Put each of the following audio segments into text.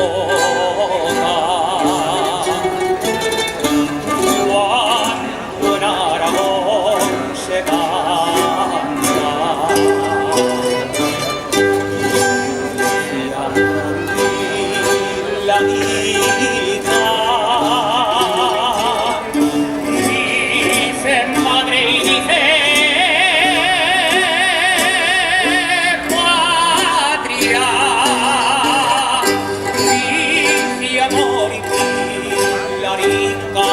jota. Cuando en Aragón se canta y al dormir la niña dice madre y dice patria, dice amor y clarica,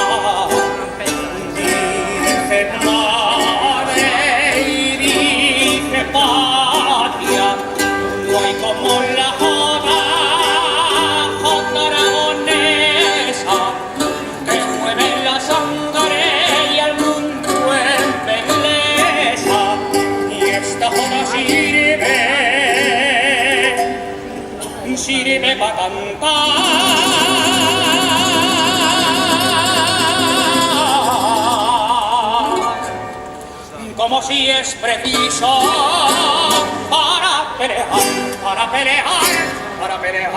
dice madre y dice patria, no hay como la jota, jota aragonesa, que mueve la sangre y al mundo embeleza, y esta jota sirve para cantar, como si es preciso para pelear, para pelear, para pelear.